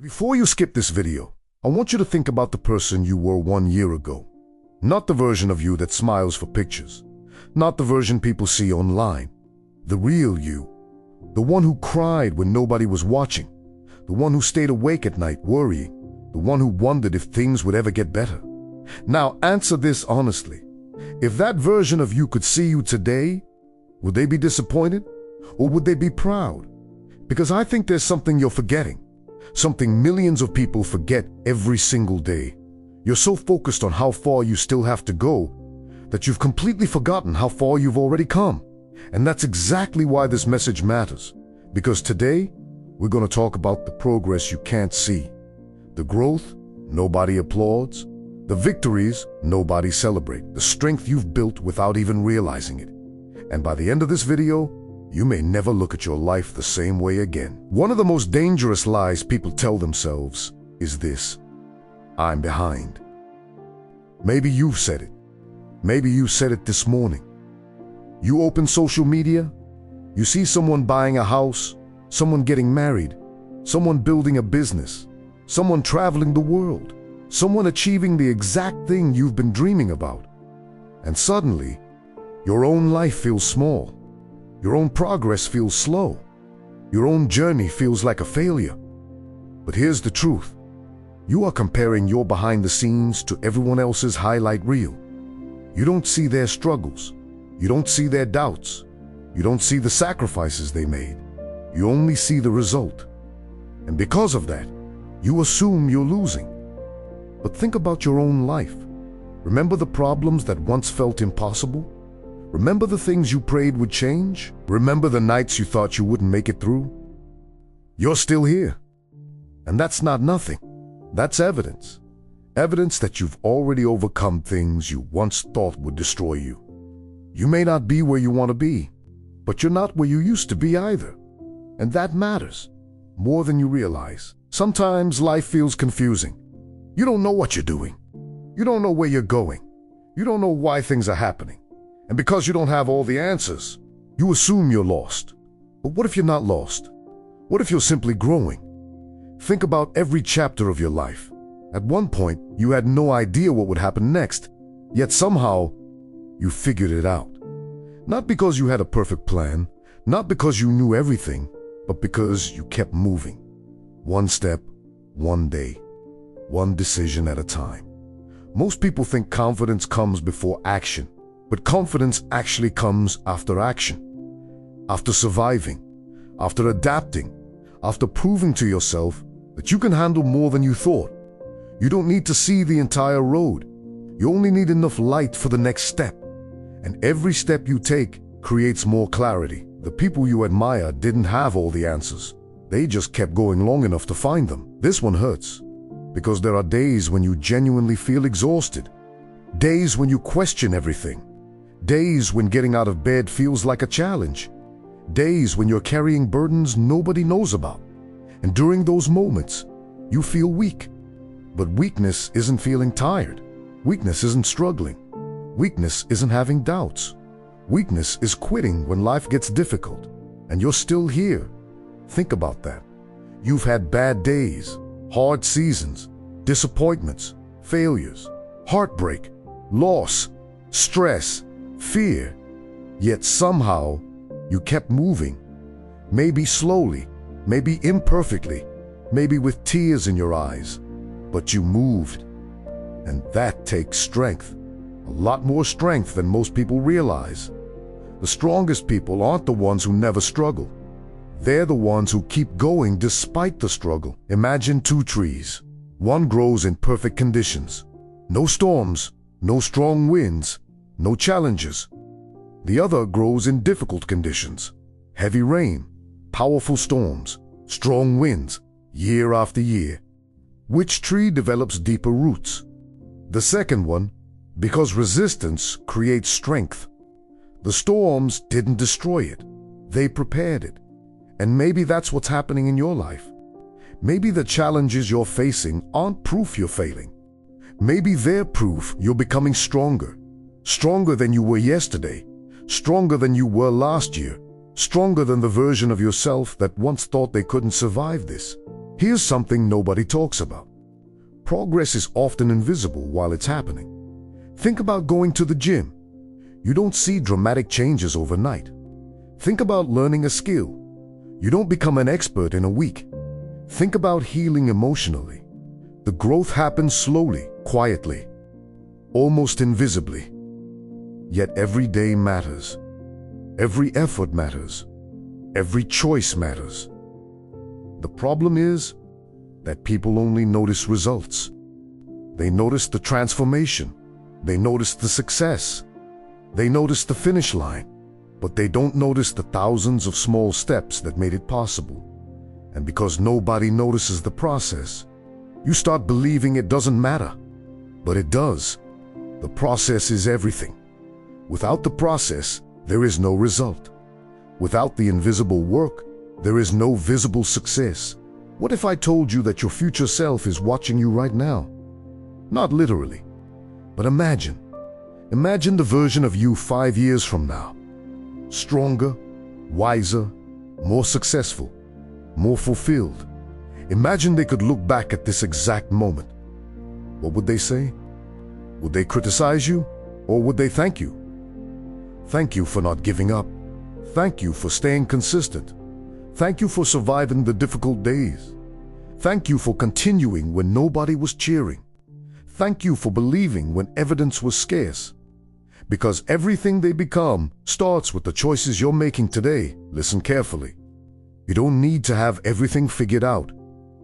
Before you skip this video, I want you to think about the person you were 1 year ago. Not the version of you that smiles for pictures. Not the version people see online. The real you. The one who cried when nobody was watching. The one who stayed awake at night worrying. The one who wondered if things would ever get better. Now answer this honestly. If that version of you could see you today, would they be disappointed? Or would they be proud? Because I think there's something you're forgetting. Something millions of people forget every single day. You're so focused on how far you still have to go that you've completely forgotten how far you've already come. And that's exactly why this message matters. Because today, we're going to talk about the progress you can't see. The growth nobody applauds. The victories nobody celebrates. The strength you've built without even realizing it. And by the end of this video, you may never look at your life the same way again. One of the most dangerous lies people tell themselves is this: I'm behind. Maybe you've said it. Maybe you said it this morning. You open social media, you see someone buying a house, someone getting married, someone building a business, someone traveling the world, someone achieving the exact thing you've been dreaming about. And suddenly, your own life feels small. Your own progress feels slow. Your own journey feels like a failure. But here's the truth. You are comparing your behind the scenes to everyone else's highlight reel. You don't see their struggles. You don't see their doubts. You don't see the sacrifices they made. You only see the result. And because of that, you assume you're losing. But think about your own life. Remember the problems that once felt impossible? Remember the things you prayed would change? Remember the nights you thought you wouldn't make it through? You're still here. And that's not nothing. That's evidence. Evidence that you've already overcome things you once thought would destroy you. You may not be where you want to be, but you're not where you used to be either. And that matters more than you realize. Sometimes life feels confusing. You don't know what you're doing. You don't know where you're going. You don't know why things are happening. And because you don't have all the answers, you assume you're lost. But what if you're not lost? What if you're simply growing? Think about every chapter of your life. At one point, you had no idea what would happen next, yet somehow you figured it out. Not because you had a perfect plan, not because you knew everything, but because you kept moving. One step, one day, one decision at a time. Most people think confidence comes before action. But confidence actually comes after action, after surviving, after adapting, after proving to yourself that you can handle more than you thought. You don't need to see the entire road. You only need enough light for the next step. And every step you take creates more clarity. The people you admire didn't have all the answers. They just kept going long enough to find them. This one hurts, because there are days when you genuinely feel exhausted. Days when you question everything. Days when getting out of bed feels like a challenge. Days when you're carrying burdens nobody knows about. And during those moments, you feel weak. But weakness isn't feeling tired. Weakness isn't struggling. Weakness isn't having doubts. Weakness is quitting when life gets difficult. And you're still here. Think about that. You've had bad days, hard seasons, disappointments, failures, heartbreak, loss, stress, fear, yet somehow you kept moving. Maybe slowly, maybe imperfectly, maybe with tears in your eyes, but you moved. And that takes strength, a lot more strength than most people realize. The strongest people aren't the ones who never struggle. They're the ones who keep going despite the struggle. Imagine two trees. One grows in perfect conditions. No storms, no strong winds, no challenges. The other grows in difficult conditions. Heavy rain, powerful storms, strong winds, year after year. Which tree develops deeper roots? The second one, because resistance creates strength. The storms didn't destroy it. They prepared it. And maybe that's what's happening in your life. Maybe the challenges you're facing aren't proof you're failing. Maybe they're proof you're becoming stronger. Stronger than you were yesterday, stronger than you were last year, stronger than the version of yourself that once thought they couldn't survive this. Here's something nobody talks about. Progress is often invisible while it's happening. Think about going to the gym. You don't see dramatic changes overnight. Think about learning a skill. You don't become an expert in a week. Think about healing emotionally. The growth happens slowly, quietly, almost invisibly. Yet every day matters. Every effort matters. Every choice matters. The problem is that people only notice results. They notice the transformation. They notice the success. They notice the finish line. But they don't notice the thousands of small steps that made it possible. And because nobody notices the process, you start believing it doesn't matter. But it does. The process is everything. Without the process, there is no result. Without the invisible work, there is no visible success. What if I told you that your future self is watching you right now? Not literally, but imagine. Imagine the version of you 5 years from now. Stronger, wiser, more successful, more fulfilled. Imagine they could look back at this exact moment. What would they say? Would they criticize you, or would they thank you? Thank you for not giving up. Thank you for staying consistent. Thank you for surviving the difficult days. Thank you for continuing when nobody was cheering. Thank you for believing when evidence was scarce. Because everything they become starts with the choices you're making today. Listen carefully. You don't need to have everything figured out.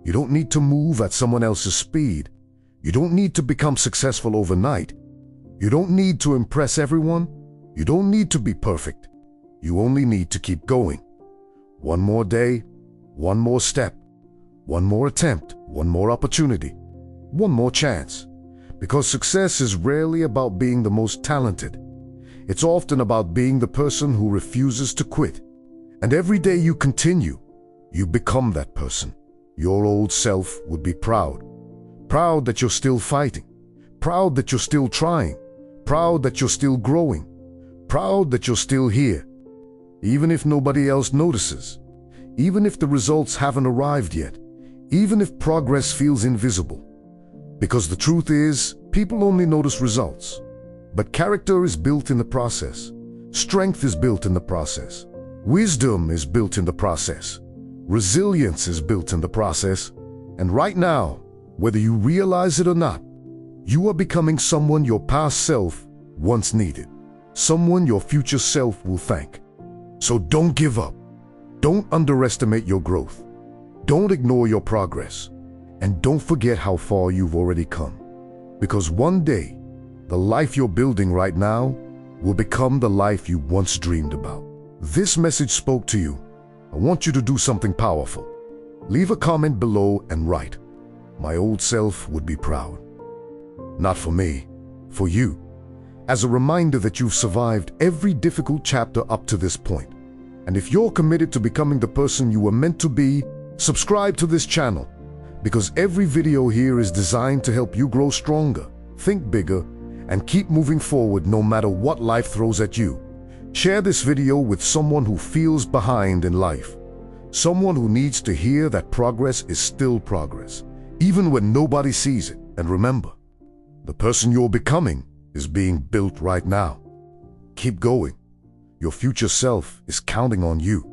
You don't need to move at someone else's speed. You don't need to become successful overnight. You don't need to impress everyone. You don't need to be perfect. You only need to keep going. One more day, one more step, one more attempt, one more opportunity, one more chance. Because success is rarely about being the most talented. It's often about being the person who refuses to quit. And every day you continue, you become that person. Your old self would be proud. Proud that you're still fighting. Proud that you're still trying. Proud that you're still growing. Proud that you're still here. Even if nobody else notices. Even if the results haven't arrived yet. Even if progress feels invisible. Because the truth is, people only notice results. But character is built in the process. Strength is built in the process. Wisdom is built in the process. Resilience is built in the process. And right now, whether you realize it or not, you are becoming someone your past self once needed. Someone your future self will thank. So don't give up. Don't underestimate your growth. Don't ignore your progress. And don't forget how far you've already come. Because one day, the life you're building right now will become the life you once dreamed about. This message spoke to you. I want you to do something powerful. Leave a comment below and write, "My old self would be proud." Not for me, for you. As a reminder that you've survived every difficult chapter up to this point. And if you're committed to becoming the person you were meant to be, subscribe to this channel. Because every video here is designed to help you grow stronger, think bigger, and keep moving forward no matter what life throws at you. Share this video with someone who feels behind in life. Someone who needs to hear that progress is still progress, even when nobody sees it. And remember, the person you're becoming is being built right now. Keep going. Your future self is counting on you.